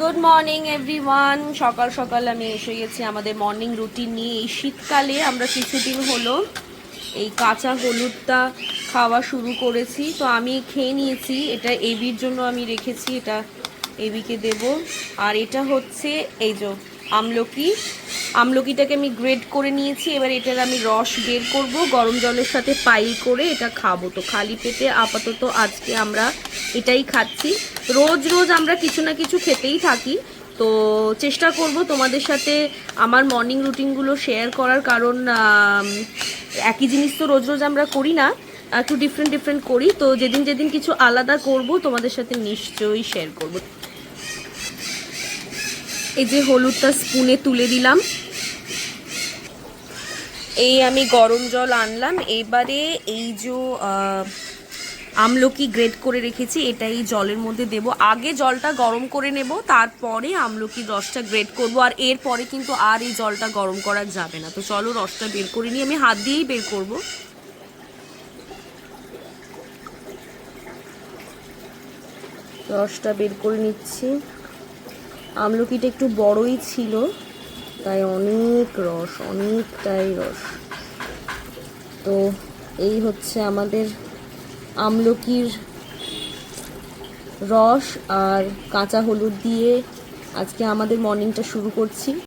Good morning everyone. সকাল সকাল আমি এসে গেছি আমাদের মর্নিং রুটিন নিয়ে। এই শীতকালে আমরা কিছুদিন হলো এই কাঁচা হলুদটা খাওয়া শুরু করেছি। তো আমি খেয়ে নিয়েছি, এটা এবির জন্য আমি রেখেছি, এটা এবিকে দেব। আর এটা হচ্ছে এই যে আমলকি, আমলকিটাকে আমি গ্রেড করে নিয়েছি। এবার এটার আমি রস বের করব, গরম জলের সাথে পাইল করে এটা খাবো। তো খালি পেটে আপাতত আজকে আমরা এটাই খাচ্ছি। রোজ রোজ আমরা কিছু না কিছু খেতেই থাকি, তো চেষ্টা করব তোমাদের সাথে আমার মর্নিং রুটিনগুলো শেয়ার করার। কারণ একই জিনিস তো রোজ রোজ আমরা করি না, একটু ডিফারেন্ট ডিফারেন্ট করি। তো যেদিন যেদিন কিছু আলাদা করব তোমাদের সাথে নিশ্চয়ই শেয়ার করব। এই যে হলুদটা স্পুনে তুলে দিলাম, এই আমি গরম জল আনলাম। এবারে এই যে আমলকি গ্রেট করে রেখেছি এটা এই জলের মধ্যে দেব। আগে জলটা গরম করে নেব, তারপরে আমলকির রসটা গ্রেট করব। আর এরপরে কিন্তু আর এই জলটা গরম করা যাবে না। তো চলো রসটা বের করে নিই, আমি হাত দিয়েই বের করব। রসটা বের করে নিচ্ছি। আমলকিটা একটু বড়ই ছিল, তাই অনেক রস, অনেকটাই রস। তো এই হচ্ছে আমাদের আমলকির রস আর কাঁচা হলুদ দিয়ে আজকে আমাদের মর্নিংটা শুরু করছি।